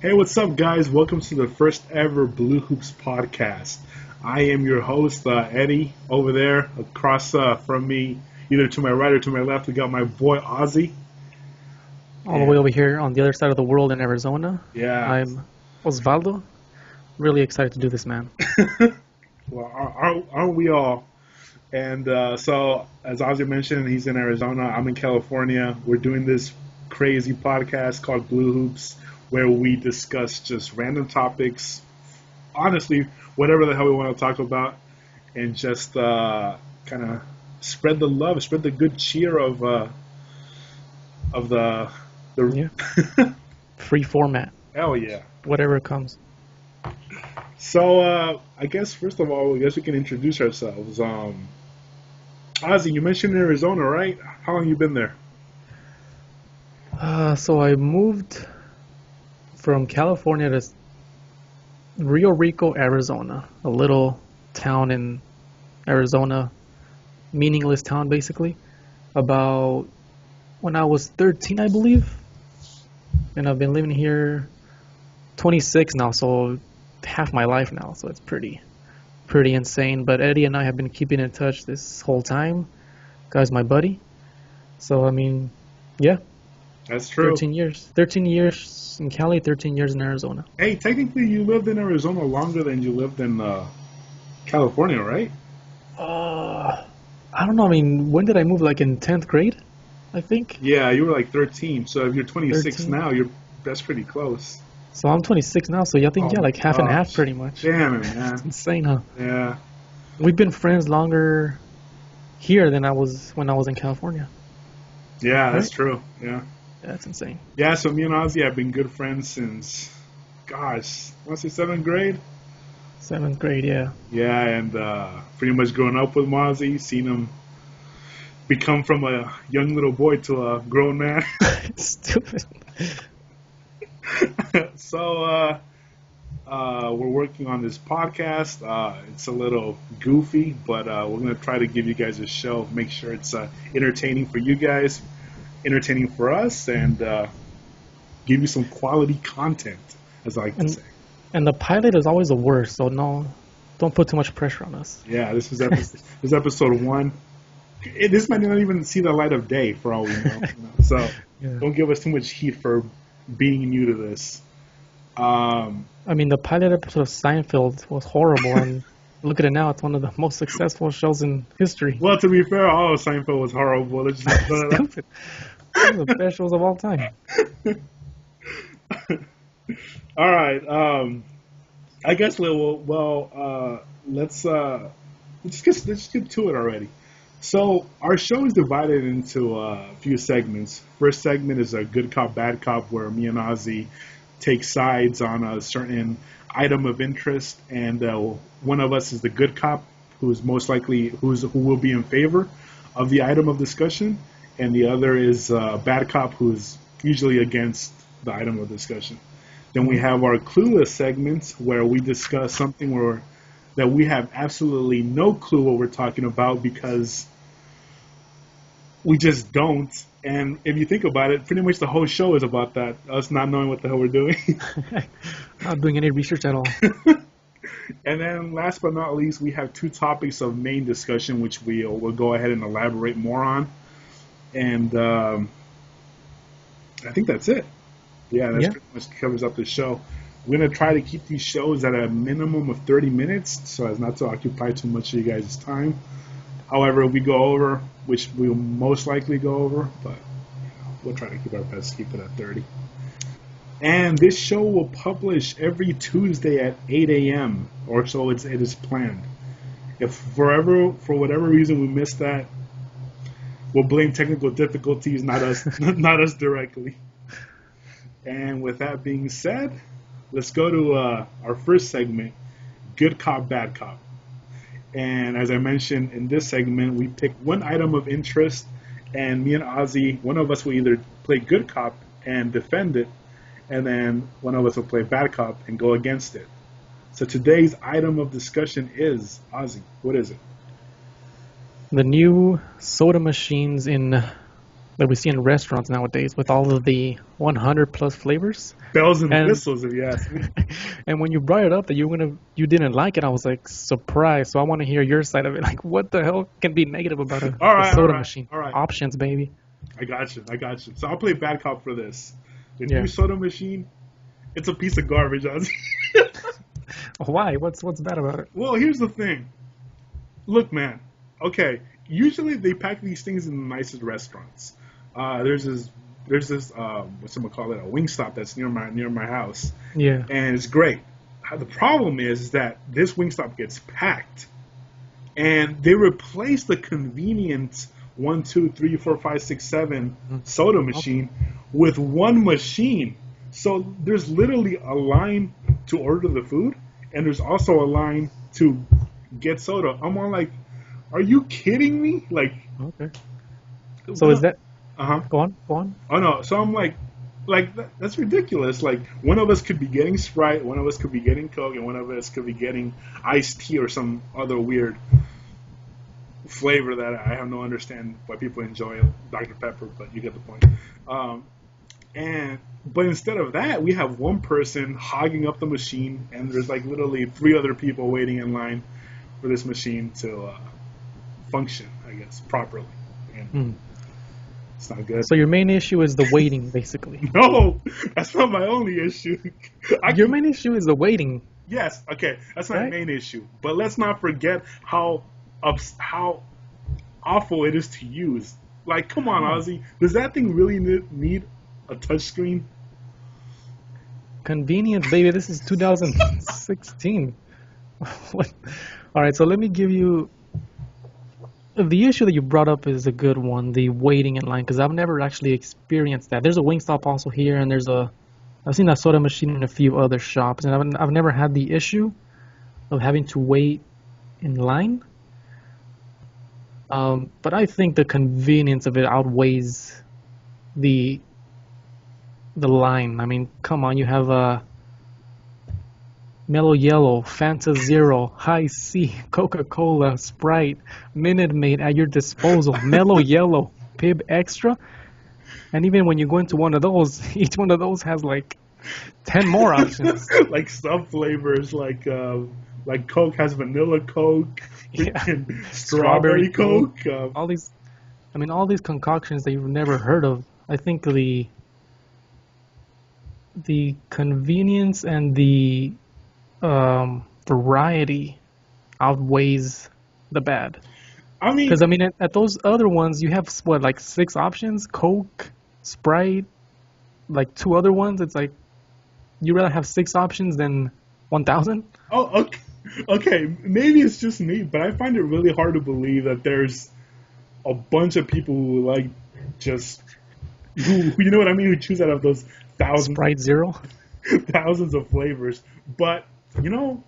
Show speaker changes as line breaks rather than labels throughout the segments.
Hey, what's up, guys? Welcome to the first ever BlooHoops Podcast. I am your host, Eddie. Over there, across from me, either to my right or to my left, we got my boy Ozzy.
All the way over here on the other side of the world in Arizona.
Yeah.
I'm Osvaldo. Really excited to do this, man.
Well, aren't we all? And so, as Ozzy mentioned, he's in Arizona. I'm in California. We're doing this crazy podcast called Blue Hoops, where we discuss just random topics, honestly, whatever the hell we want to talk about, and just kind of spread the love, spread the good cheer of the
Yeah. Free format.
hell yeah.
Whatever comes.
So I guess first of all, I guess we can introduce ourselves. Ozzy, you mentioned Arizona, right? How long you been there?
So I moved from California to Rio Rico, Arizona. A little town in Arizona. Meaningless town, basically. About when I was 13, I believe. And I've been living here 26 now, so half my life now, so it's pretty insane. But Eddie and I have been keeping in touch this whole time. Guy's my buddy. So I mean, yeah,
That's true.
13 years. 13 years in Cali, 13 years in Arizona.
Hey, technically, you lived in Arizona longer than you lived in California, right?
I don't know. I mean, when did I move? Like in 10th grade, I think.
Yeah, you were like 13. So if you're 26
13.
now, that's pretty close.
So I'm 26 now, so I think, yeah, like half and half pretty much.
Damn it, man.
It's insane, huh?
Yeah.
We've been friends longer here than I was when I was in California.
Yeah, that's
Right?
true. Yeah.
That's insane.
Yeah, so me and Ozzy have been good friends since, gosh, I want to say 7th grade?
7th grade, yeah.
Yeah, and pretty much growing up with Mozzie, seen him become from a young little boy to a grown man.
Stupid.
So we're working on this podcast. It's a little goofy, but we're going to try to give you guys a show, make sure it's entertaining for you guys, entertaining for us, and give you some quality content, as I like to
And
say.
and the pilot is always the worst, so no, don't put too much pressure on us.
Yeah, this is episode 1. This might not even see the light of day for all we know. So
Yeah.
don't give us too much heat for being new to this.
I mean, the pilot episode of Seinfeld was horrible, and look at it now; it's one of the most successful shows in history.
Well, to be fair, all of Seinfeld was horrible. Let's just
Stupid. One of the best shows of all time.
all right. I guess let's let's get to it already. So our show is divided into a few segments. First segment is a good cop, bad cop, where me and Ozzy take sides on a certain item of interest, and one of us is the good cop, who's most likely who will be in favor of the item of discussion, and the other is bad cop, who's usually against the item of discussion. Then we have our Clueless segments, where we discuss something that we have absolutely no clue what we're talking about because we just don't. And if you think about it, pretty much the whole show is about that, us not knowing what the hell we're doing.
Not doing any research at all.
And then last but not least, we have 2 topics of main discussion, which we'll go ahead and elaborate more on. And I think that's it. Yeah, that
Yeah.
pretty much covers up the show. We're going to try to keep these shows at a minimum of 30 minutes so as not to occupy too much of you guys' time. However, if we go over, which we'll most likely go over, but we'll try to keep our best to keep it at 30. And this show will publish every Tuesday at 8 a.m. or so it is planned. If for whatever reason we missed that, we'll blame technical difficulties, not us, not us directly. And with that being said, let's go to our first segment, Good Cop, Bad Cop. And as I mentioned, in this segment, we pick one item of interest, and me and Ozzy, one of us will either play good cop and defend it, and then one of us will play bad cop and go against it. So today's item of discussion is, Ozzy, what is it?
The new soda machines in that we see in restaurants nowadays with all of the 100 plus flavors.
Bells and
And
whistles, if you ask me.
and when you brought it up that you didn't like it, I was like surprised. So I want to hear your side of it. Like, what the hell can be negative about a soda machine?
All right.
Options, baby.
I got you. So I'll play bad cop for this. The
Yeah.
new soda machine, it's a piece of garbage, Ozzy.
Why? What's bad about it?
Well, here's the thing. Look, man. Okay, usually they pack these things in the nicest restaurants. There's this whatchamacallit, a Wingstop that's near my house,
Yeah.
and it's great. The problem is that this Wingstop gets packed, and they replace the convenient 1, 2, 3, 4, 5, 6, 7 soda machine with one machine. So there's literally a line to order the food, and there's also a line to get soda. I'm all like, are you kidding me? Like,
Okay. So is that?
Uh-huh.
Go on.
Oh no. So I'm like that's ridiculous. Like, one of us could be getting Sprite, one of us could be getting Coke, and one of us could be getting iced tea or some other weird flavor that I have no understand why people enjoy Dr. Pepper, but you get the point. But instead of that, we have one person hogging up the machine, and there's like literally 3 other people waiting in line for this machine to function, I guess, properly. And it's not good.
So your main issue is the waiting, basically.
No, that's not my only issue.
Your main issue is the waiting.
Yes, okay, that's my
Right?
main issue. But let's not forget how awful it is to use. Like, come on, Ozzy. Does that thing really need a touchscreen?
Convenience, baby. This is 2016. What? All right, so let me give you. The issue that you brought up is a good one, the waiting in line, because I've never actually experienced that. There's a Wingstop also here, and I've seen that soda machine in a few other shops, and I've never had the issue of having to wait in line. But I think the convenience of it outweighs the line. I mean, come on, you have Mellow Yellow, Fanta Zero, High C, Coca-Cola, Sprite, Minute Maid at your disposal, Mellow Yellow, Pib Extra, and even when you go into one of those, each one of those has like 10 more options.
Like sub flavors, like Coke has vanilla Coke,
Yeah.
strawberry Coke.
All these concoctions that you've never heard of. I think the convenience and the variety outweighs the bad.
I mean,
Because at those other ones, you have what, like 6 options: Coke, Sprite, like 2 other ones. It's like you rather have 6 options than 1,000.
oh, okay, maybe it's just me, but I find it really hard to believe that there's a bunch of people who like just who you know what I mean, who choose out of those
Sprite Zero.
thousands of flavors. But you know,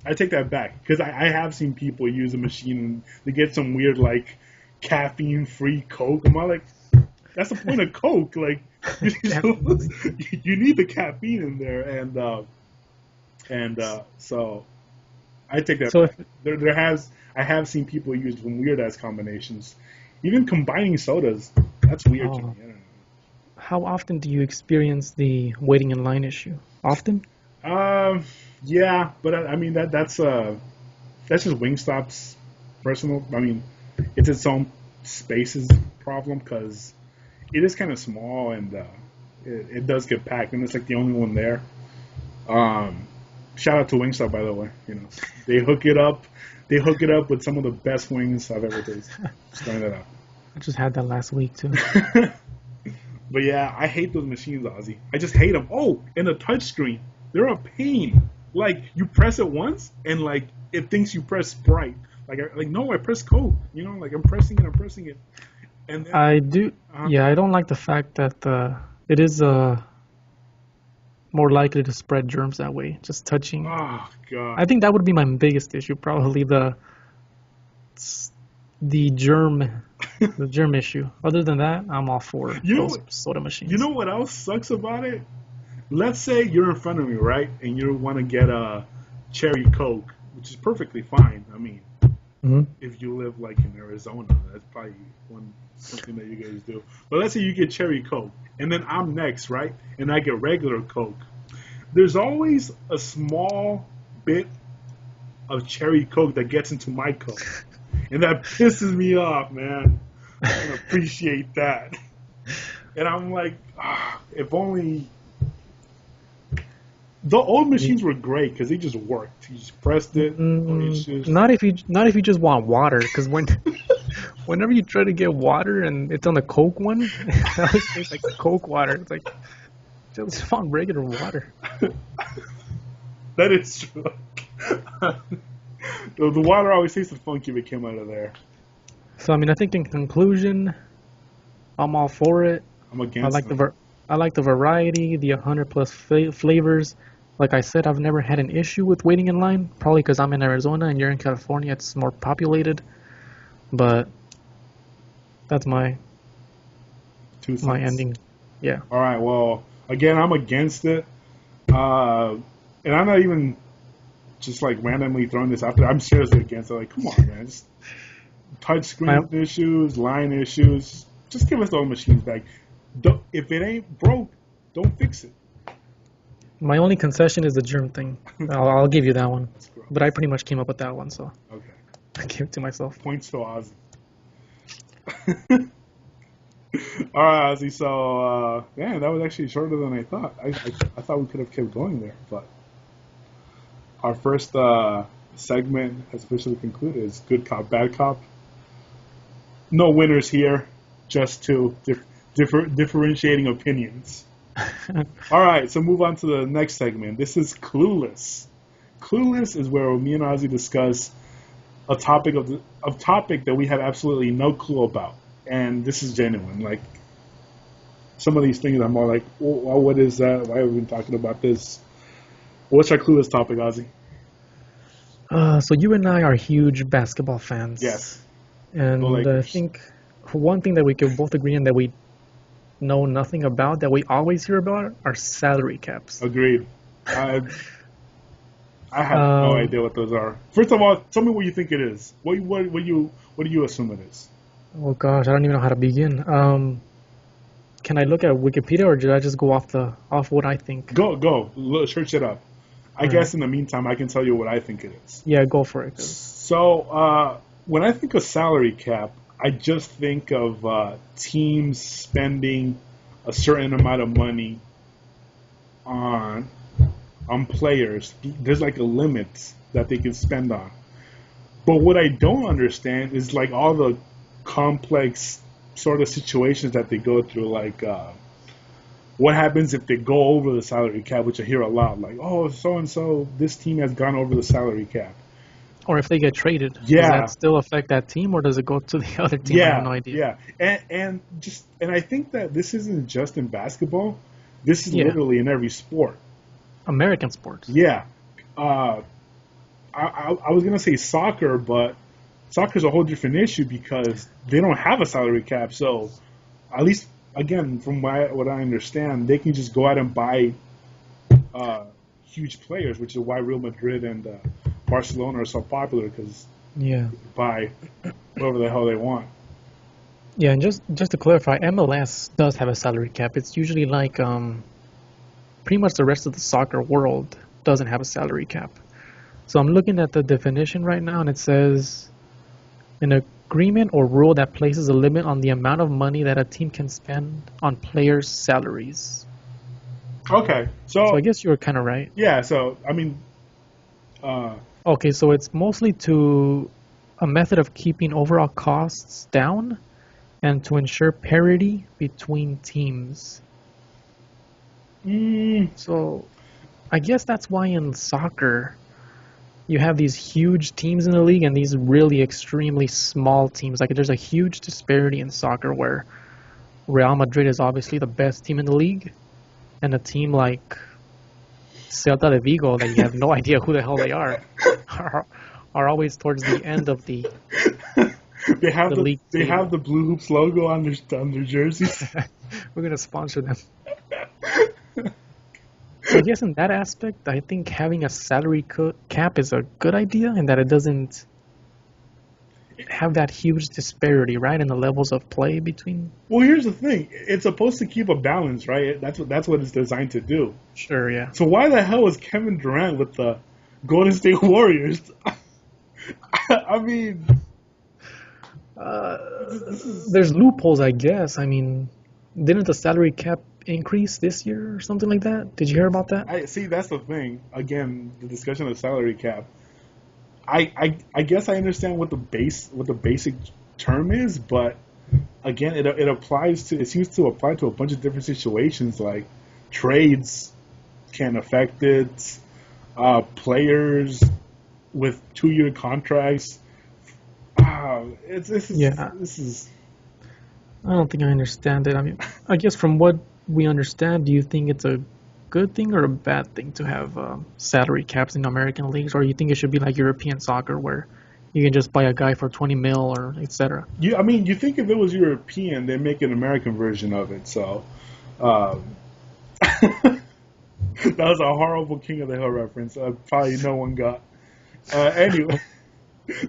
I take that back, because I have seen people use a machine and they get some weird like caffeine-free Coke. I'm all like, that's the point of Coke. Like, you need the caffeine in there, and so I take that
So
back. I have seen people use some weird ass combinations, even combining sodas. That's weird to me. I don't know.
How often do you experience the waiting in line issue? Often?
Yeah, but I mean that's just Wingstop's personal. I mean, it's its own spaces problem, because it is kind of small, and it does get packed, and it's like the only one there. Shout out to Wingstop, by the way. You know, they hook it up with some of the best wings I've ever tasted. Just throwing that out.
I just had that last week too.
But yeah, I hate those machines, Ozzy. I just hate them. Oh, and the touchscreen. They're a pain. Like, you press it once, and like it thinks you press Sprite. No, I press Coke. You know, like I'm pressing it. And then,
I do. Yeah, I don't like the fact that it is more likely to spread germs that way. Just touching.
oh god.
I think that would be my biggest issue. Probably the germ issue. Other than that, I'm all for those soda machines.
You know what else sucks about it? Let's say you're in front of me, right, and you want to get a cherry Coke, which is perfectly fine. I mean, if you live like in Arizona, that's probably one something that you guys do. But let's say you get cherry Coke, and then I'm next, right? And I get regular Coke. There's always a small bit of cherry Coke that gets into my Coke. And that pisses me off, man. I don't appreciate that. And I'm like, if only... The old machines were great because they just worked. You just pressed it.
Not if you just want water, because whenever you try to get water and it's on the Coke one, it always tastes like Coke water. It's like, just want regular water.
That is true. The water always tasted funky if it came out of there.
So I mean, I think in conclusion, I'm all for it.
I'm against it.
I like the variety, the 100+ flavors. Like I said, I've never had an issue with waiting in line. Probably because I'm in Arizona and you're in California. It's more populated. But that's my ending. Yeah.
All right. Well, again, I'm against it. And I'm not even just like randomly throwing this out there. I'm seriously against it. Like, come on, man. Just touch screen issues, line issues. Just give us those machines back. If it ain't broke, don't fix it.
My only concession is the germ thing. I'll give you that one. But I pretty much came up with that one, so
okay.
I gave it to myself.
Points to Ozzy. All right, Ozzy. So, that was actually shorter than I thought. I thought we could have kept going there, but our first segment has officially concluded. It's good cop, bad cop. No winners here, just two differentiating opinions. All right, so move on to the next segment. This is Clueless. Clueless is where me and Ozzy discuss a topic that we have absolutely no clue about, and this is genuine. Like some of these things, I'm all like, well, what is that? Why have we been talking about this? What's our Clueless topic, Ozzy?
So you and I are huge basketball fans.
Yes.
And I think one thing that we can both agree on that we know nothing about, that we always hear about, are salary caps.
Agreed. I have no idea what those are. First of all, tell me what you think it is. What do you assume it is?
Oh gosh, I don't even know how to begin. Can I look at Wikipedia, or did I just go off what I think?
Go. Search it up. I guess in the meantime, I can tell you what I think it is.
Yeah, go for it.
So when I think of salary cap, I just think of teams spending a certain amount of money on players. There's like a limit that they can spend on. But what I don't understand is like all the complex sort of situations that they go through. Like what happens if they go over the salary cap, which I hear a lot. Like, oh, so-and-so, this team has gone over the salary cap.
Or if they get traded,
yeah.
Does that still affect that team, or does it go to the other team?
Yeah,
I have no idea.
Yeah, and I think that this isn't just in basketball. This is literally in every sport.
American sports.
Yeah. I was gonna say soccer, but soccer's a whole different issue because they don't have a salary cap. So, at least again, from what I understand, they can just go out and buy huge players, which is why Real Madrid and Barcelona are so popular, because they can buy whoever the hell they want.
Yeah, and just to clarify, MLS does have a salary cap. It's usually like pretty much the rest of the soccer world doesn't have a salary cap. So I'm looking at the definition right now, and it says an agreement or rule that places a limit on the amount of money that a team can spend on players' salaries.
Okay, so
I guess you were kind of right.
Yeah, so I mean,
okay, so it's mostly to a method of keeping overall costs down and to ensure parity between teams. So I guess that's why in soccer you have these huge teams in the league and these really extremely small teams. Like there's a huge disparity in soccer where Real Madrid is obviously the best team in the league, and a team like Celta de Vigo, that you have no idea who the hell they are always towards the end of the
they have the
league.
They have the BlooHoops logo on their jerseys.
We're gonna sponsor them. So I guess in that aspect, I think having a salary cap is a good idea, in that it doesn't have that huge disparity, right, in the levels of play between.
Well, here's the thing. It's supposed to keep a balance, right? That's what it's designed to do.
Sure, yeah.
So why the hell is Kevin Durant with the Golden State Warriors? I mean,
There's loopholes, I guess. I mean, didn't the salary cap increase this year or something like that? Did you hear about that?
I see. That's the thing. Again, the discussion of salary cap. I guess I understand what the basic term is, but again, it seems to apply to a bunch of different situations. Like trades can affect it. Players with 2-year contracts. This is.
I don't think I understand it. I mean, I guess from what we understand, do you think it's a good thing or a bad thing to have salary caps in American leagues, or you think it should be like European soccer where you can just buy a guy for 20 mil or etc.?
I mean, you think if it was European, they'd make an American version of it. So, that was a horrible King of the Hill reference. Probably no one got. Anyway,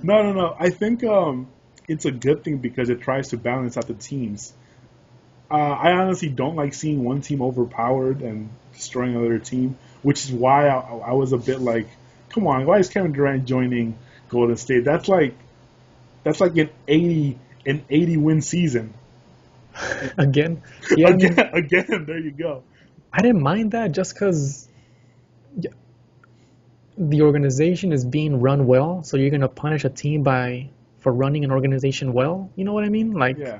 no. I think it's a good thing because it tries to balance out the teams. I honestly don't like seeing one team overpowered and destroying another team, which is why I was a bit like, come on, why is Kevin Durant joining Golden State? That's like an 80 win season.
Again? Yeah,
again, there you go.
I didn't mind that just because the organization is being run well, so you're gonna punish a team for running an organization well. You know what I mean? Like,
yeah.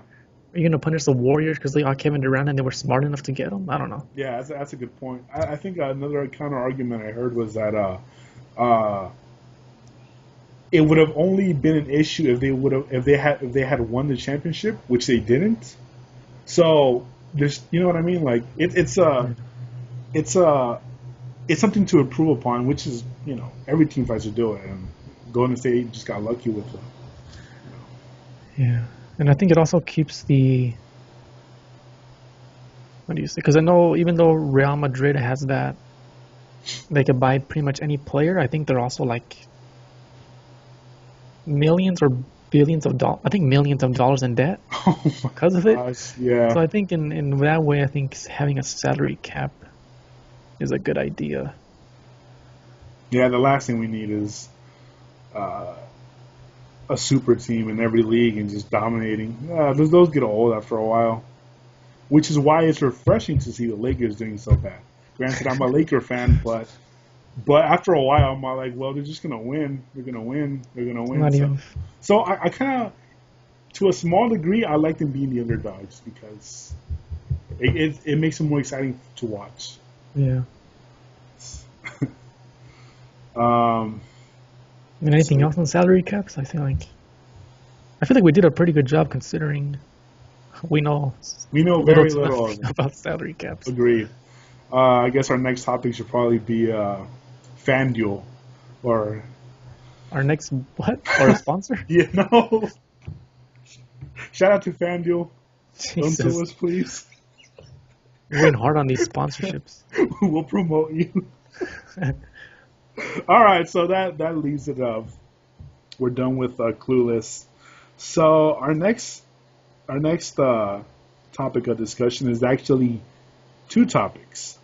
Are you gonna punish the Warriors because they got Kevin Durant and they were smart enough to get him? I don't know.
Yeah, that's a good point. I think another counter argument I heard was that it would have only been an issue if they had won the championship, which they didn't. So there's, you know what I mean? Like it's something to improve upon, which is, every team tries to do it, and Golden State just got lucky with it.
Yeah, and I think it also keeps the, what do you say? Because I know even though Real Madrid has that, they can buy pretty much any player. I think they're also like millions or billions of dollars. I think millions of dollars in debt because of it.
Gosh, yeah.
So I think in that way, I think having a salary cap is a good idea.
Yeah, the last thing we need is a super team in every league and just dominating. Those get old after a while, which is why it's refreshing to see the Lakers doing so bad. Granted, I'm a Laker fan, but after a while, I'm like, well, they're just gonna win. They're gonna win. They're gonna win. So I kind of, to a small degree, I like them being the underdogs because it makes them more exciting to watch.
Yeah. And anything else on salary caps? I feel like we did a pretty good job considering we know
very little
about salary caps.
Agreed. I guess our next topic should probably be FanDuel, or
our next what? Or a sponsor?
Yeah, no. Shout out to FanDuel.
Jesus.
Don't sue us, please.
We're going hard on these sponsorships.
We'll promote you. All right, so that leaves it up. We're done with Clueless. So our next topic of discussion is actually two topics.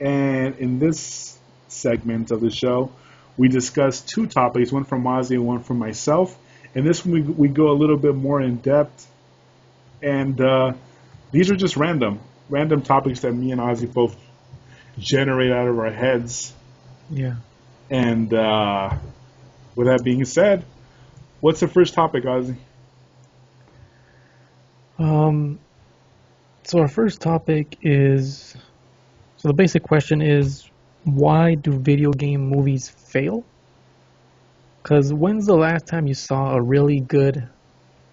And in this segment of the show, we discuss two topics, one from Ozzy and one from myself. And this one we go a little bit more in depth. And these are just random topics that me and Ozzy both generate out of our heads.
Yeah.
And with that being said, what's the first topic, Ozzy?
So our first topic is, so the basic question is, why do video game movies fail? Because when's the last time you saw a really good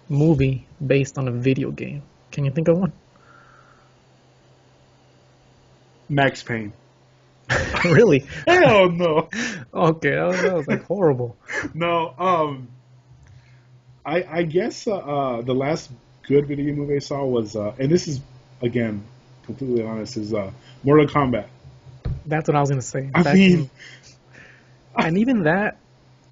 movie based on a video game? Can you think of one?
Max Payne.
Really?
Hell no.
Okay, that was like horrible.
No, I guess the last good video game movie I saw was, and this is, again, completely honest, is Mortal Kombat.
That's what I was going to say.
I mean...
And even that,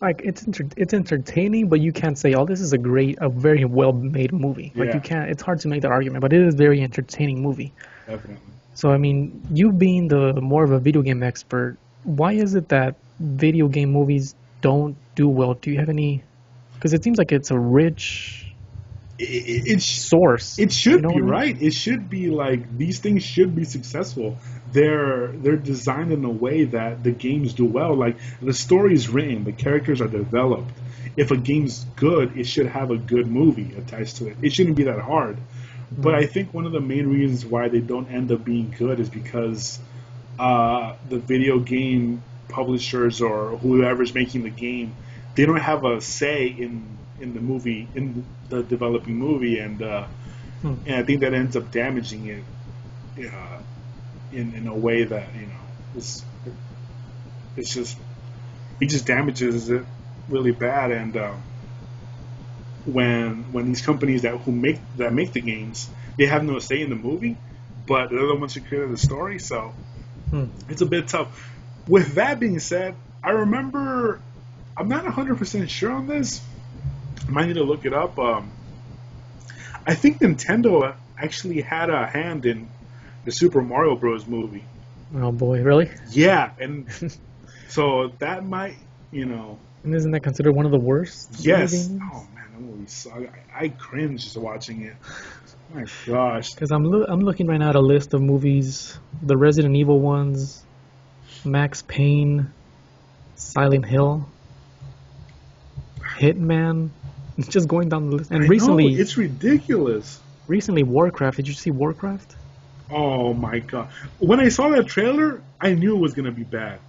like it's entertaining, but you can't say, "Oh, this is a very well made movie." Like you
Yeah,
can't. It's hard to make that argument, but it is a very entertaining movie.
definitely.
So I mean, you being the more of a video game expert, why is it that video game movies don't do well? Do you have any? Because it seems like it's a rich source.
It
You
should
know
be
what I mean?
right. It should be like these things should be successful. They're designed in a way that the games do well. Like the story is written, the characters are developed. If a game's good, it should have a good movie attached to it. It shouldn't be that hard. But
Mm.
I think one of the main reasons why they don't end up being good is because the video game publishers or whoever's making the game, they don't have a say in the movie, in the developing movie,
Hmm.
and I think that ends up damaging it uh, in a way that is it's just it just damages it really bad. And when these companies that make the games, they have no say in the movie, but they're the ones who created the story, so
Hmm.
it's a bit tough. With that being said, I remember, I'm not 100% sure on this. I might need to look it up. I think Nintendo actually had a hand in the Super Mario Bros. Movie.
Oh boy, really?
Yeah, and so that might,
And isn't that considered one of the worst video
yes.
games?
Oh man, that movie sucked. I cringed just watching it. My gosh.
Because I'm looking right now at a list of movies: the Resident Evil ones, Max Payne, Silent Hill, Hitman. It's just going down the list. And
I
recently,
know, it's ridiculous.
recently Warcraft. Did you see Warcraft?
Oh my god. When I saw that trailer, I knew it was gonna be bad.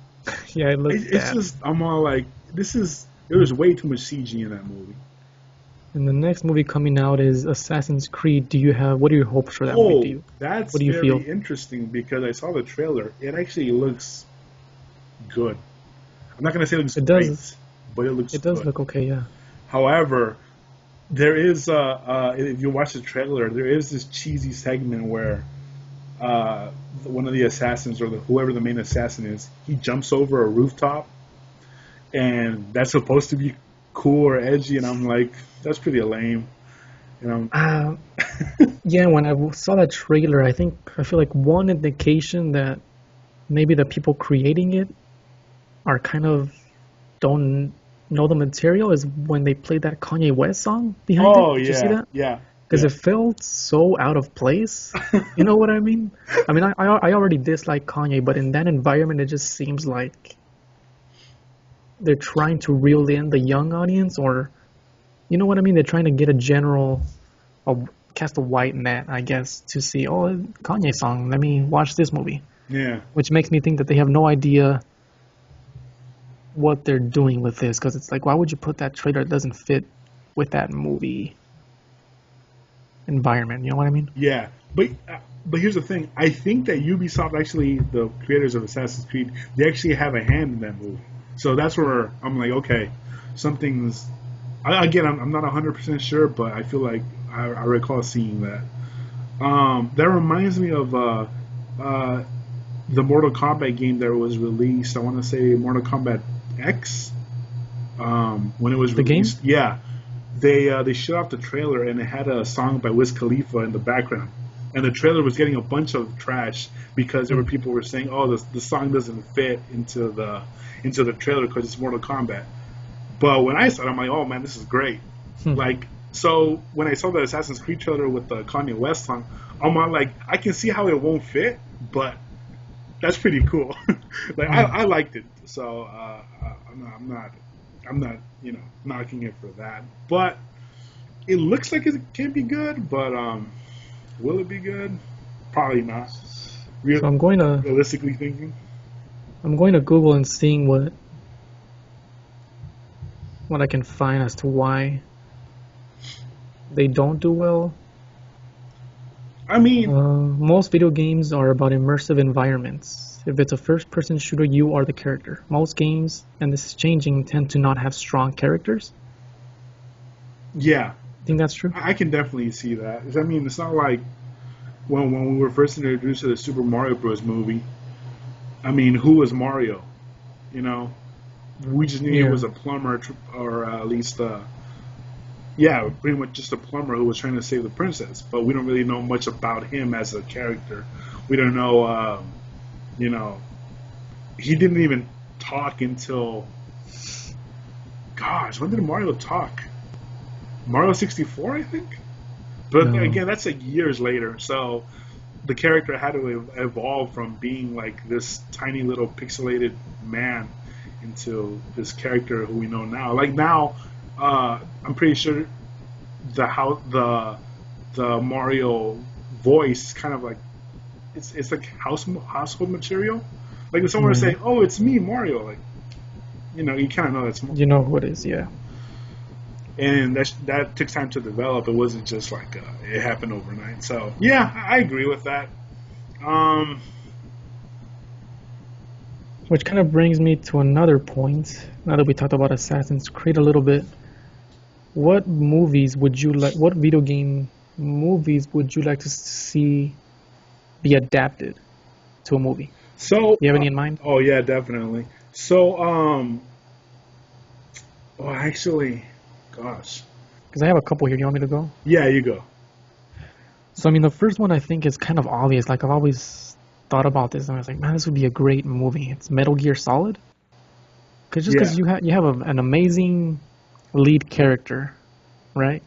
Yeah, it looks
It's
bad.
just I'm all like, there was way too much CG in that movie.
And the next movie coming out is Assassin's Creed. What are your hopes for that
Oh,
movie?
that's
what do you
very
feel?
interesting because I saw the trailer. It actually looks good. I'm not gonna say it looks
It
great,
does.
but it looks
It does
good.
look okay, yeah.
However, there is if you watch the trailer, there is this cheesy segment where one of the assassins or whoever the main assassin is, he jumps over a rooftop, and that's supposed to be cool or edgy, and I'm like, that's pretty lame.
Uh, yeah, when I saw that trailer, I feel like one indication that maybe the people creating it are kind of don't know the material is when they played that Kanye West song behind
Oh
it. Did you see
yeah,
that?
yeah,
Because
yeah.
it felt so out of place. You know what I mean? I mean, I already dislike Kanye, but in that environment, it just seems like they're trying to reel in the young audience, or you know what I mean? They're trying to get cast a white net, I guess, to see, oh, Kanye song, let me watch this movie.
Yeah.
Which makes me think that they have no idea what they're doing with this, because it's like, why would you put that trailer that doesn't fit with that movie environment? You know what I mean?
Yeah, but here's the thing. I think that Ubisoft actually, the creators of Assassin's Creed, they actually have a hand in that movie. So that's where I'm like, okay, something's. Again, I'm not 100% sure, but I feel like I recall seeing that. That reminds me of the Mortal Kombat game that was released. I want to say Mortal Kombat X. When it was
The game?
released, yeah, they shut off the trailer and it had a song by Wiz Khalifa in the background, and the trailer was getting a bunch of trash because there were people who were saying, "Oh, the song doesn't fit into the trailer because it's Mortal Kombat." But when I saw it, I'm like, "Oh man, this is great!" Like, so when I saw the Assassin's Creed trailer with the Kanye West song, I'm all like, I can see how it won't fit, but that's pretty cool. Like, I liked it, so I'm not knocking it for that. But it looks like it can be good, but will it be good? Probably not.
So
Realistically thinking.
I'm going to Google and seeing what I can find as to why they don't do well.
I mean,
Most video games are about immersive environments. If it's a first-person shooter, you are the character. Most games, and this is changing, tend to not have strong characters.
yeah,
Think that's true?
I can definitely see that. I mean, it's not like when we were first introduced to the Super Mario Bros. Movie. I mean, who was Mario? You know, We just knew he was a plumber, or at least, yeah, pretty much just a plumber who was trying to save the princess. But we don't really know much about him as a character. We don't know, you know, he didn't even talk until, gosh, when did Mario talk? Mario 64, I think? But again, that's like years later. So the character had to evolve from being like this tiny little pixelated man into this character who we know now. Like now, I'm pretty sure the Mario voice kind of like it's like household material. Like if someone were to say, "Oh, it's me, Mario," like you know, you kind of know that's
you know who it is, yeah.
And that took time to develop. It wasn't just like it happened overnight. So yeah, I agree with that.
Which kind of brings me to another point. Now that we talked about Assassin's Creed a little bit, what movies would you like? What video game movies would you like to see be adapted to a movie?
So,
do you have any in mind?
Oh yeah, definitely. So, actually, gosh,
because I have a couple here. You want me to go?
Yeah, you go.
So I mean, the first one I think is kind of obvious. Like I've always thought about this, and I was like, man, this would be a great movie. It's Metal Gear Solid. Because you have an amazing lead character, right?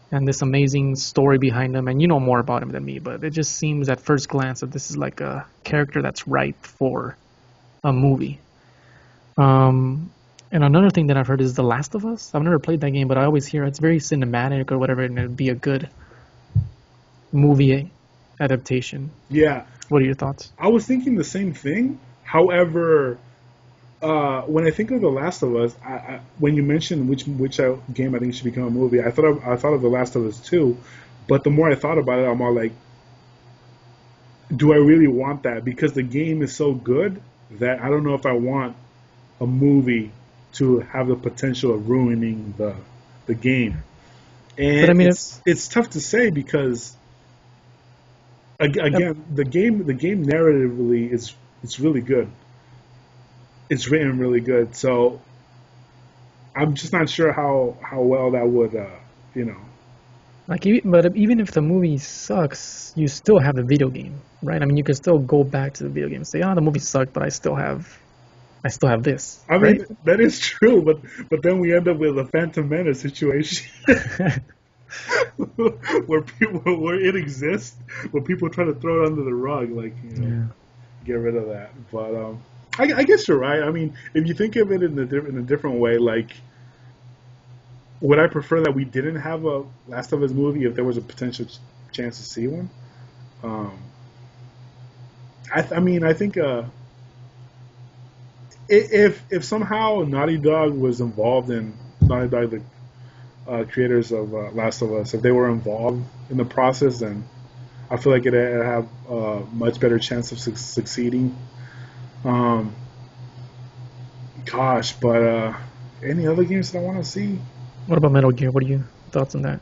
And this amazing story behind him, and you know more about him than me, but it just seems at first glance that this is like a character that's ripe for a movie. And another thing that I've heard is The Last of Us. I've never played that game, but I always hear it's very cinematic or whatever, and it'd be a good movie adaptation.
Yeah.
What are your thoughts?
I was thinking the same thing. However, when I think of The Last of Us, when you mentioned which game I think should become a movie, I thought of The Last of Us 2. But the more I thought about it, I'm all like, do I really want that? Because the game is so good that I don't know if I want a movie to have the potential of ruining the game. And but I mean, it's tough to say because again, the game narratively it's really good. It's written really good, so I'm just not sure how well that would, you know.
Like, even if the movie sucks, you still have the video game, right? I mean, you can still go back to the video game and say, "Oh, the movie sucked, but I still have this."
I
right?
mean, that is true, but then we end up with a Phantom Menace situation where it exists, where people try to throw it under the rug, like get rid of that. But I guess you're right. I mean, if you think of it in a different way, like, would I prefer that we didn't have a Last of Us movie if there was a potential chance to see one? I mean, I think if somehow Naughty Dog was involved in Naughty Dog, the creators of Last of Us, if they were involved in the process, then I feel like it'd have a much better chance of succeeding. Gosh, but any other games that I want to see?
What about Metal Gear? What are your thoughts on that?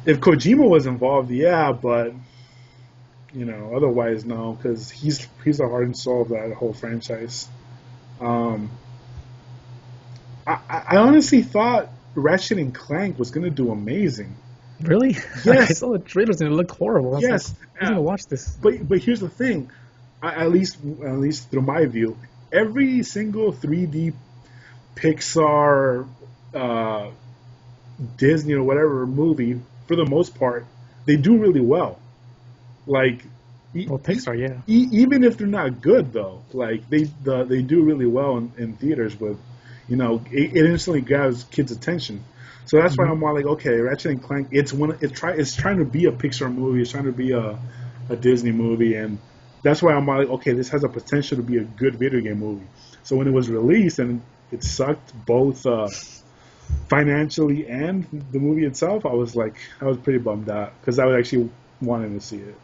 If Kojima was involved, yeah, but you know, otherwise no, because he's the heart and soul of that whole franchise. I honestly thought Ratchet and Clank was gonna do amazing.
Really?
Yes.
Like, I saw the trailers and it looked horrible. I was
yes.
Like, I'm gonna watch this.
But here's the thing, at least through my view, every single 3D Pixar, Disney or whatever movie, for the most part, they do really well. Like,
Pixar, yeah.
Even if they're not good, though, like they do really well in theaters. With, you know, it instantly grabs kids' attention. So that's why I'm more like, okay, Ratchet and Clank. It's trying to be a Pixar movie. It's trying to be a Disney movie, and that's why I'm like, okay, this has a potential to be a good video game movie. So when it was released and it sucked both financially and the movie itself, I was pretty bummed out because I was actually wanting to see it.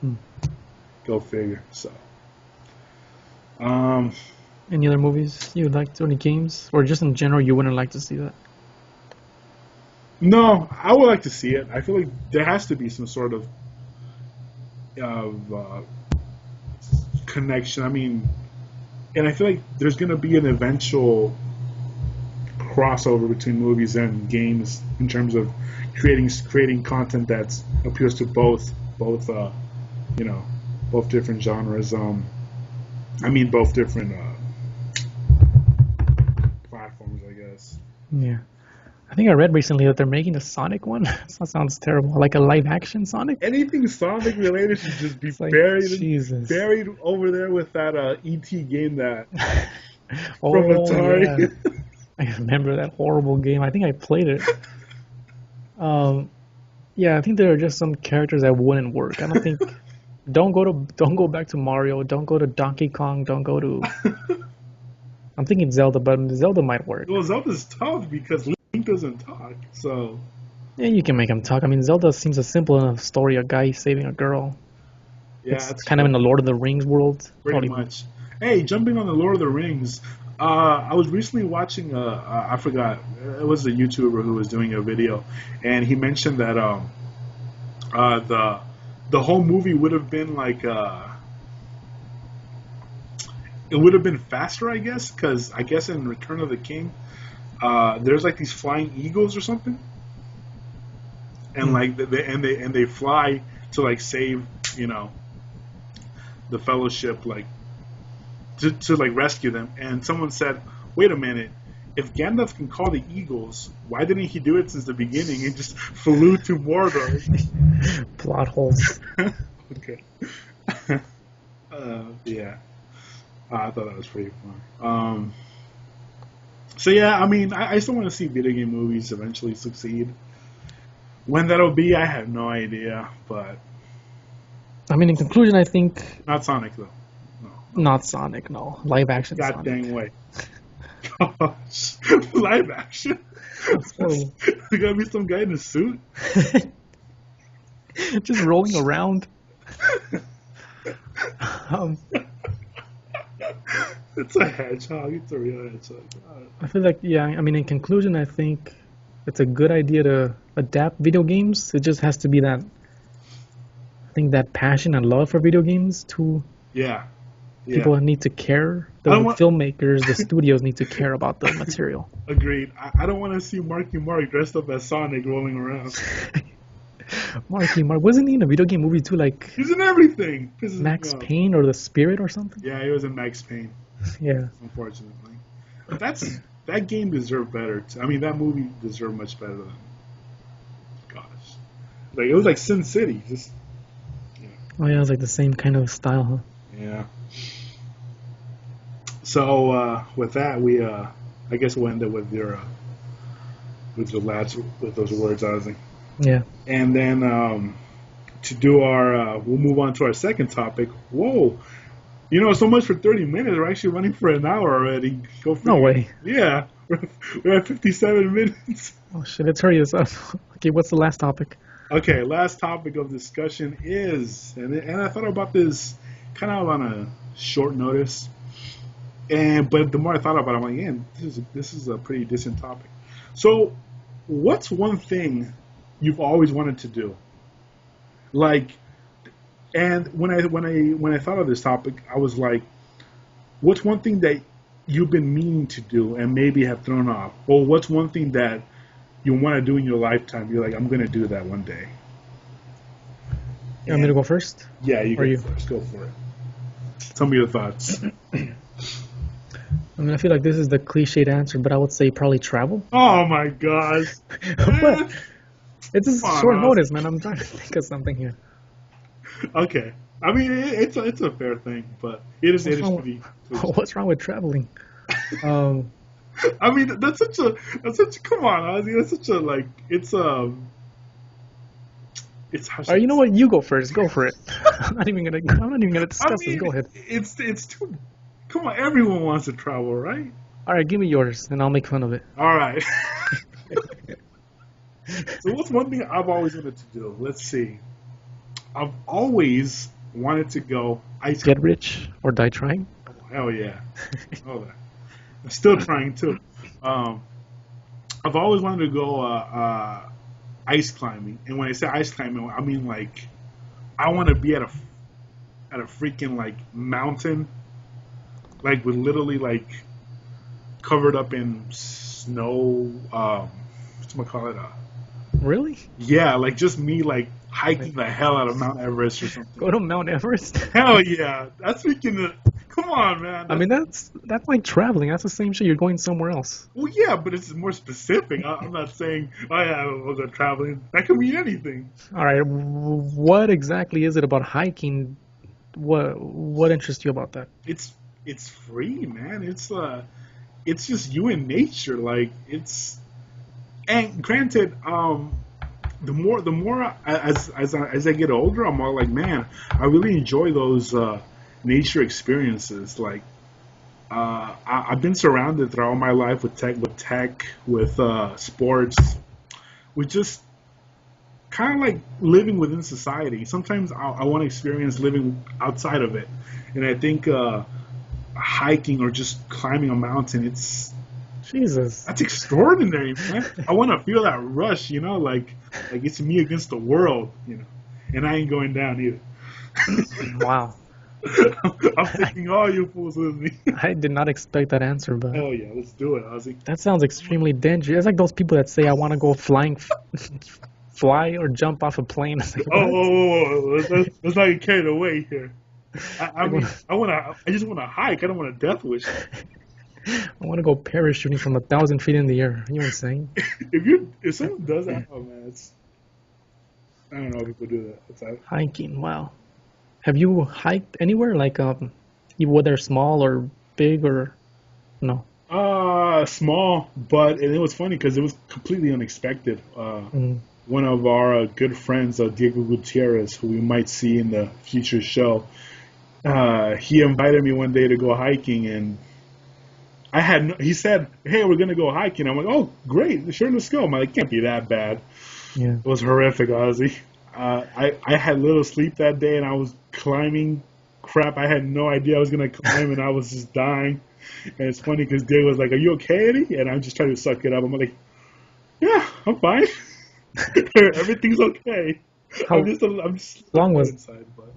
But go figure. So,
any other movies you would like to, any games, or just in general you wouldn't like to see that?
No, I would like to see it. I feel like there has to be some sort of connection. I mean, And I feel like there's going to be an eventual crossover between movies and games in terms of creating content that appeals to both both different genres. Both different platforms, I guess.
Yeah. I think I read recently that they're making a Sonic one. That sounds terrible. Like a live action Sonic?
Anything Sonic related should just be
like,
buried over there with that E.T. game that
from
Atari.
Yeah. I remember that horrible game. I think I played it. Yeah, I think there are just some characters that wouldn't work. I don't think. Don't go back to Mario. Don't go to Donkey Kong. Don't go to. I'm thinking Zelda, but Zelda might work.
Well, Zelda's tough because Link doesn't talk, so.
Yeah, you can make him talk. I mean, Zelda seems a simple enough story. A guy saving a girl.
Yeah,
it's kind of in the Lord of the Rings world.
Pretty much. Hey, jumping on the Lord of the Rings. I was recently watching. I forgot. It was a YouTuber who was doing a video, and he mentioned that the whole movie would have been like it would have been faster, I guess, because I guess in Return of the King, there's like these flying eagles or something, and like they fly to like save the Fellowship, like to like rescue them. And someone said, wait a minute, if Gandalf can call the eagles, why didn't he do it since the beginning and just flew to Mordor?
Plot holes.
Okay. Yeah. I thought that was pretty fun. So yeah, I mean, I still want to see video game movies eventually succeed. When that'll be, I have no idea. But
I mean, in conclusion, I think
not Sonic though. No.
Not Sonic, no. Live action.
God
Sonic.
dang way. Gosh, live action.
There
gotta be some guy in a suit.
Just rolling around.
It's a hedgehog. It's a real hedgehog.
I feel like, yeah, I mean, in conclusion, I think it's a good idea to adapt video games. It just has to be that, I think, that passion and love for video games to people need to care. The filmmakers, the studios need to care about the material.
Agreed. I don't want to see Marky Mark dressed up as Sonic rolling around.
Marky Mark. Wasn't he in a video game movie too? Like
he's in everything.
Max Payne or The Spirit or something?
Yeah, he was in Max Payne.
Yeah.
Unfortunately. That game deserved better. I mean, that movie deserved much better than. Gosh. Like, it was like Sin City. Just. Yeah.
Oh, yeah, it was like the same kind of style, huh?
Yeah. So, with that, we, I guess we'll end it with your with those words, Ozzy.
Yeah.
And then to do our, we'll move on to our second topic. Whoa, so much for 30 minutes. We're actually running for an hour already.
No way.
Yeah, we're at 57 minutes.
Oh shit! Let's hurry this up. Okay, what's the last topic?
Okay, last topic of discussion is, and I thought about this kind of on a short notice, but the more I thought about it, I'm like, man, this is a pretty decent topic. So, what's one thing you've always wanted to do? Like, and when I thought of this topic, I was like, what's one thing that you've been meaning to do and maybe have thrown off? Or what's one thing that you want to do in your lifetime? You're like, I'm going to do that one day.
You want me to go first?
Yeah, you go first. Go for it. Tell me your thoughts.
I mean, I feel like this is the cliched answer, but I would say probably travel.
Oh my gosh.
But it's a short notice, man. I'm trying to think of something here.
Okay. I mean, it's a fair thing, but it is pretty.
What's wrong with traveling?
I mean, that's such a come on, Ozzy. That's such a it's
you know what? You go first. Go for it. I'm not even gonna discuss this. Go ahead.
It's too. Come on, everyone wants to travel, right?
All right, give me yours, and I'll make fun of it.
All right. So what's one thing I've always wanted to do? Let's see. I've always wanted to go ice
Get rich or die trying?
Oh, hell yeah. Oh, I'm still trying too. I've always wanted to go ice climbing, and when I say ice climbing, I mean like I want to be at a freaking like mountain like with literally like covered up in snow. Whatchamacallit?
Really?
Yeah, like just me like hiking the hell out of Mount Everest or something.
Go to Mount Everest?
Hell yeah, that's freaking. Come on, man.
I mean, that's like traveling. That's the same shit. You're going somewhere else.
Well, yeah, but it's more specific. I'm not saying, oh yeah, we'll go traveling. That could mean anything.
All right. What exactly is it about hiking? What interests you about that?
It's free, man. It's just you and nature. Like and granted, the more as I get older, I'm all like, man, I really enjoy those nature experiences. Like, I've been surrounded throughout my life with sports, with just kind of like living within society. Sometimes I want to experience living outside of it, and I think hiking or just climbing a mountain, that's extraordinary, man. I want to feel that rush, like it's me against the world, and I ain't going down either.
Wow.
I'm taking all you fools with me.
I did not expect that answer, but
hell yeah, let's do it, Ozzy.
That sounds extremely dangerous. It's like those people that say, I want to go fly or jump off a plane. Like,
let's not get carried away here. I just want to hike. I don't want a death wish.
I want to go parachuting from 1,000 feet in the air. Are you insane?
If someone does that, oh man, I don't know if people do that.
Hiking, wow. Have you hiked anywhere, like whether small or big or no?
Small, and it was funny because it was completely unexpected. One of our good friends, Diego Gutierrez, who we might see in the future show, he invited me one day to go hiking, and he said, "Hey, we're gonna go hiking." I'm like, "Oh, great, sure, let's go." I'm like, "It can't be that bad."
Yeah.
It was horrific, Ozzy. I had little sleep that day, and I was climbing crap. I had no idea I was going to climb, and I was just dying. And it's funny because Dave was like, "Are you okay, Eddie?" And I'm just trying to suck it up. I'm like, "Yeah, I'm fine. Everything's okay." I'm just
long was
inside, but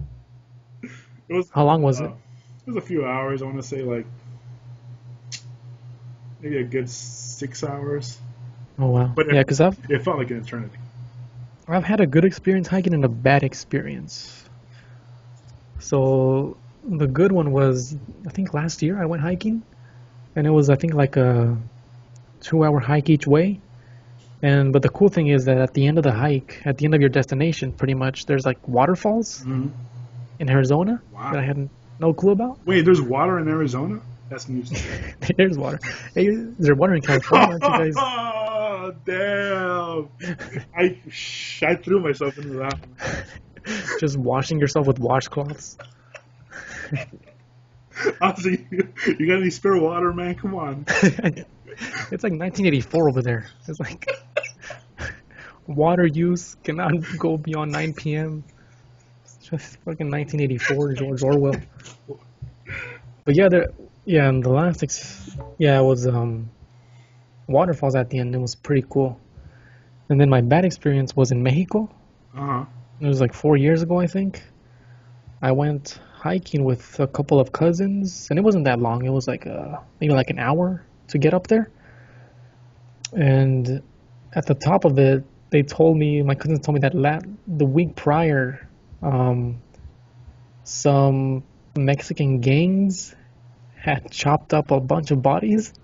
how long was it?
It was a few hours. I want to say like maybe a good 6 hours.
Oh wow!
But
yeah, because
it felt like an eternity.
I've had a good experience hiking and a bad experience. So the good one was, I think last year I went hiking, and it was, I think, like a 2-hour hike each way. But the cool thing is that at the end of the hike, at the end of your destination, pretty much, there's like waterfalls in Arizona that I had no clue about.
Wait, there's water in Arizona? That's news.
There's water. Hey, is there water in California? Aren't you guys?
Oh, damn. I threw myself into that one.
Just washing yourself with washcloths.
Ozzy, you got any spare water, man? Come on.
It's like 1984 over there. It's like water use cannot go beyond 9 p.m. It's just fucking 1984, George Orwell. But yeah, and the last it was waterfalls at the end. It was pretty cool. And then my bad experience was in Mexico. It was like 4 years ago, I think. I went hiking with a couple of cousins, and it wasn't that long. It was like maybe like an hour to get up there. And at the top of it, my cousins told me that the week prior, some Mexican gangs had chopped up a bunch of bodies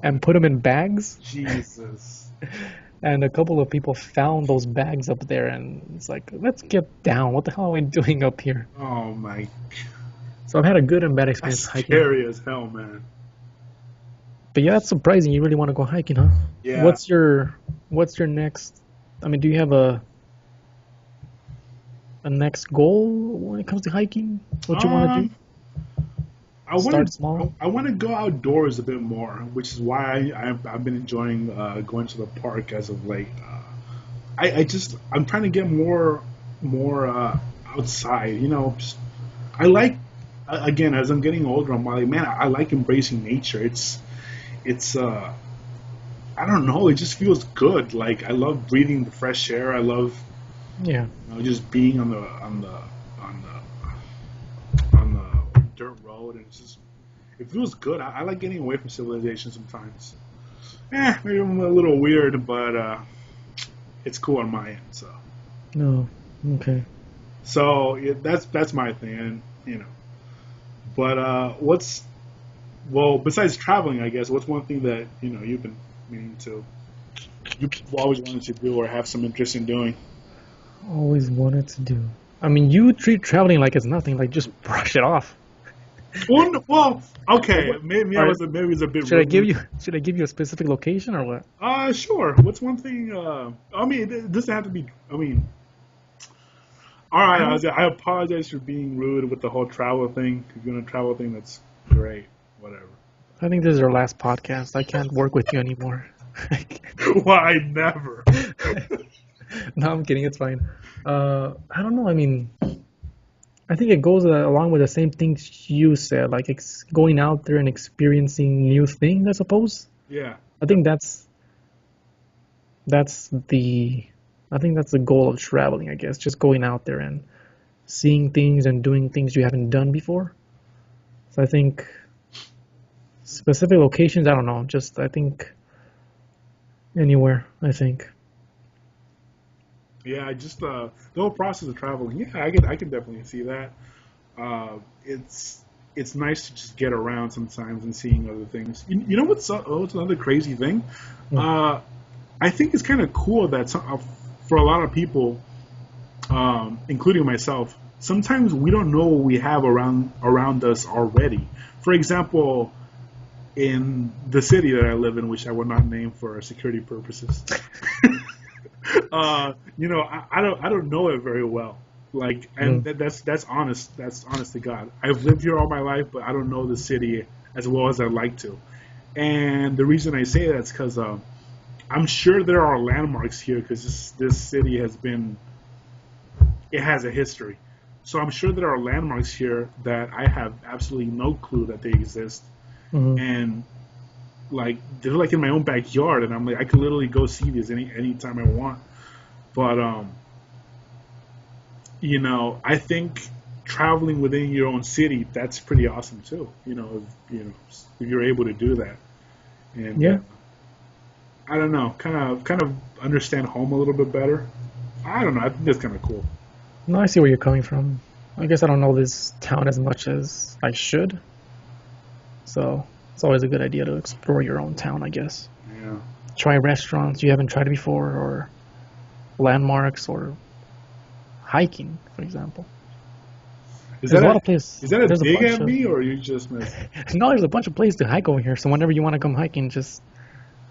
and put them in bags.
Jesus.
And a couple of people found those bags up there, and it's like, let's get down. What the hell are we doing up here?
Oh my.
So I've had a good and bad experience hiking.
Scary as hell, man.
But yeah, that's surprising. You really want to go hiking, huh?
Yeah.
What's your next? I mean, do you have a next goal when it comes to hiking? What you want to do? Start small.
I want to go outdoors a bit more, which is why I've been enjoying going to the park as of late. I'm trying to get more outside. I like, again, as I'm getting older, I'm like, man, I like embracing nature. It's I don't know, it just feels good. Like, I love breathing the fresh air. I love just being on the dirt road, and It feels good. I like getting away from civilization sometimes. Maybe I'm a little weird, but it's cool on my end. So.
No. Okay.
So yeah, that's my thing, and you know. But besides traveling, I guess, what's one thing that you've been meaning to, you've always wanted to do or have some interest in doing?
Always wanted to do. I mean, you treat traveling like it's nothing. Like, just brush it off.
Well, okay. Maybe it was a bit.
Should I give you a specific location or what?
Sure. What's one thing? I mean, it doesn't have to be. I mean, all right. I apologize for being rude with the whole travel thing. If you're gonna travel thing, that's great. Whatever.
I think this is our last podcast. I can't work with you anymore.
Why never?
No, I'm kidding. It's fine. I don't know. I mean, I think it goes along with the same things you said, like going out there and experiencing new things, I suppose.
Yeah.
I think that's the goal of traveling, I guess. Just going out there and seeing things and doing things you haven't done before. So I think specific locations, I don't know. Just, I think anywhere, I think.
Yeah, just the whole process of traveling. Yeah, I can definitely see that. It's nice to just get around sometimes and seeing other things. You know what's another crazy thing? I think it's kind of cool that for a lot of people, including myself, sometimes we don't know what we have around us already. For example, in the city that I live in, which I will not name for security purposes. I don't know it very well. Like, and that's honest. That's honest to God. I've lived here all my life, but I don't know the city as well as I'd like to. And the reason I say that is because I'm sure there are landmarks here because this city has a history. So I'm sure there are landmarks here that I have absolutely no clue that they exist. Mm-hmm. And like they're like in my own backyard, and I'm like I could literally go see these anytime I want. But I think traveling within your own city, that's pretty awesome too. If you're able to do that. And
yeah.
I don't know, kind of understand home a little bit better. I don't know. I think that's kind of cool.
No, I see where you're coming from. I guess I don't know this town as much as I should. So it's always a good idea to explore your own town, I guess.
Yeah.
Try restaurants you haven't tried before, or landmarks, or hiking, for example.
There's a lot of
places.
Is that a dig at me, or you just missed?
No, there's a bunch of places to hike over here. So whenever you want to come hiking, just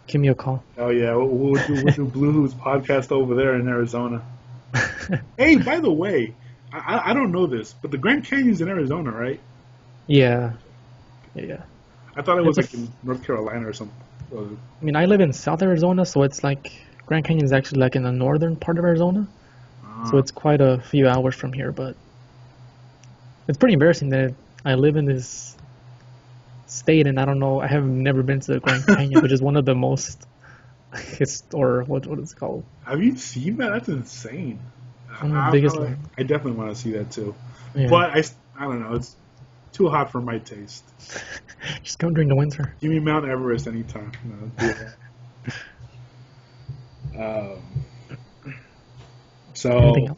give me a call.
Oh yeah, we'll do BlooHoops Podcast over there in Arizona. Hey, by the way, I don't know this, but the Grand Canyon's in Arizona, right?
Yeah.
I thought it was like in North Carolina or something.
I mean, I live in South Arizona, so it's like Grand Canyon is actually like in the northern part of Arizona. So it's quite a few hours from here, but it's pretty embarrassing that I live in this state and I have never been to the Grand Canyon, which is one of the most what is it called?
Have you seen that? That's insane.
The biggest
I definitely want to see that too. Yeah. But I don't know. It's too hot for my taste.
Just come during the winter.
Give me Mount Everest anytime. So,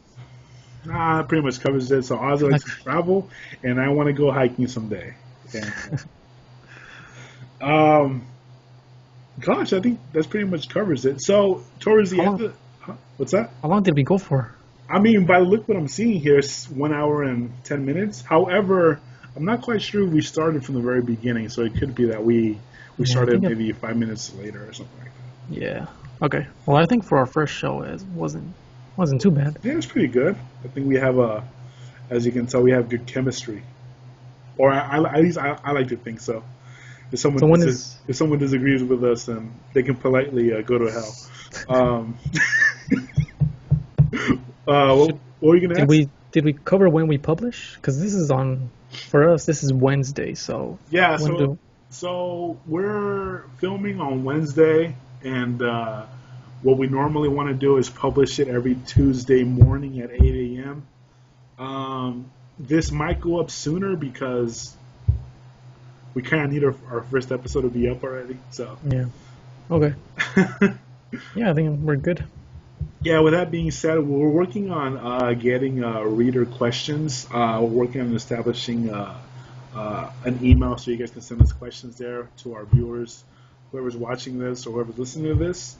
that pretty much covers it. So Ozzy likes to travel, and I want to go hiking someday. And, gosh, I think that's pretty much covers it. So towards the end, what's that?
How long did we go for?
I mean, by the look what I'm seeing here, it's 1 hour and 10 minutes. However, I'm not quite sure if we started from the very beginning, so it could be that we started maybe 5 minutes later or something like that.
Yeah. Okay. Well, I think for our first show, it wasn't too bad.
Yeah, it's pretty good. I think we have as you can tell, we have good chemistry, or at least I like to think so. If someone disagrees with us, then they can politely go to hell. What were you gonna ask?
Did we cover when we publish? Because for us, this is Wednesday, so
yeah. So we're filming on Wednesday, and what we normally want to do is publish it every Tuesday morning at 8 a.m. This might go up sooner because we kind of need our first episode to be up already. So
Yeah. Okay. Yeah, I think we're good.
yeah. With that being said, we're working on getting reader questions. We're working on establishing an email so you guys can send us questions there to our viewers, whoever's watching this or whoever's listening to this.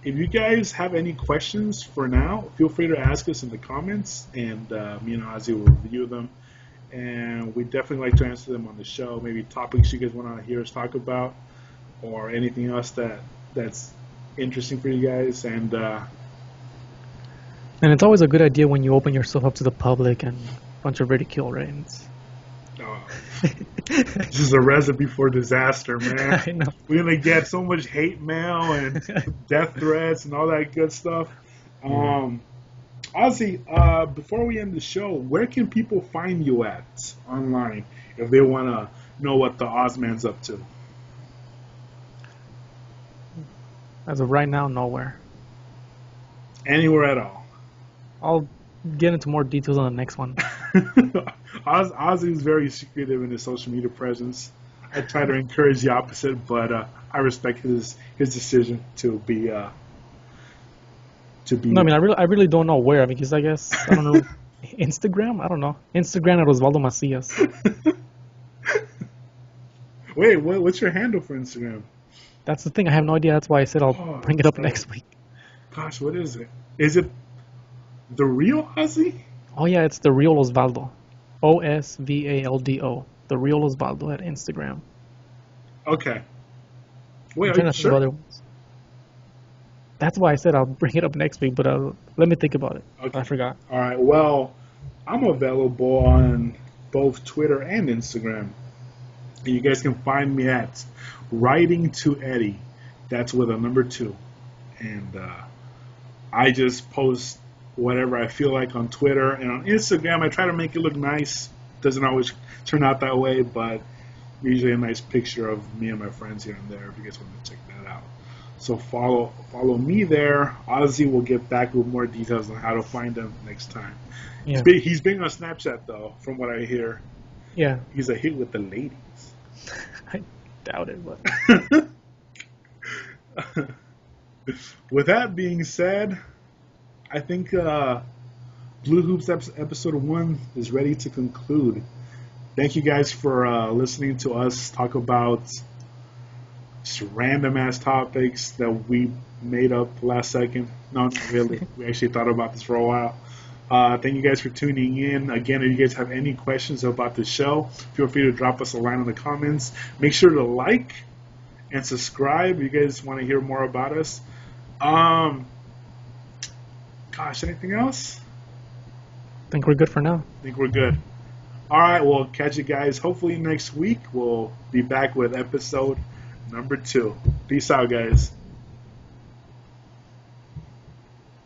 If you guys have any questions for now, feel free to ask us in the comments, and me and Ozzy will review them. And we definitely like to answer them on the show. Maybe topics you guys want to hear us talk about, or anything else that's interesting for you guys. And
it's always a good idea when you open yourself up to the public and a bunch of ridicule, right?
This is a recipe for disaster, man.
I know.
We're gonna get so much hate mail and death threats and all that good stuff. Ozzy, before we end the show, where can people find you at online if they want to know what the Ozman's up to?
As of right now, nowhere.
Anywhere at all.
I'll get into more details on the next one.
Ozzy is very secretive in his social media presence. I try to encourage the opposite, but I respect his decision to be. No,
I mean, I really don't know where, because I guess, I don't know, Instagram? I don't know. Instagram at Osvaldo Macias.
Wait, what's your handle for Instagram?
That's the thing. I have no idea. That's why I said I'll bring it up next week.
Gosh, what is it? Is it the real Ozzy?
Oh, yeah, it's the real Osvaldo. Osvaldo. The real Osvaldo at Instagram.
Okay. Wait,
I'm
are you sure?
other ones. That's why I said I'll bring it up next week, but let me think about it.
Okay.
I forgot.
All right. Well, I'm available on both Twitter and Instagram. And you guys can find me at Writing to Eddy. That's with a number 2. And I just post whatever I feel like on Twitter. And on Instagram, I try to make it look nice. Doesn't always turn out that way, but usually a nice picture of me and my friends here and there if you guys want to check that out. So follow me there. Ozzy will get back with more details on how to find him next time.
Yeah.
He's big on Snapchat, though, from what I hear.
Yeah.
He's a hit with the ladies.
I doubt it, but...
With that being said, I think Blue Hoops episode 1 is ready to conclude. Thank you guys for listening to us talk about just random ass topics that we made up last second. No, not really. We actually thought about this for a while. Thank you guys for tuning in. Again, if you guys have any questions about the show, feel free to drop us a line in the comments. Make sure to like and subscribe if you guys want to hear more about us. Gosh, anything else?
I think we're good for now.
I think we're good. All right, we'll catch you guys hopefully next week. We'll be back with episode number 2. Peace out, guys.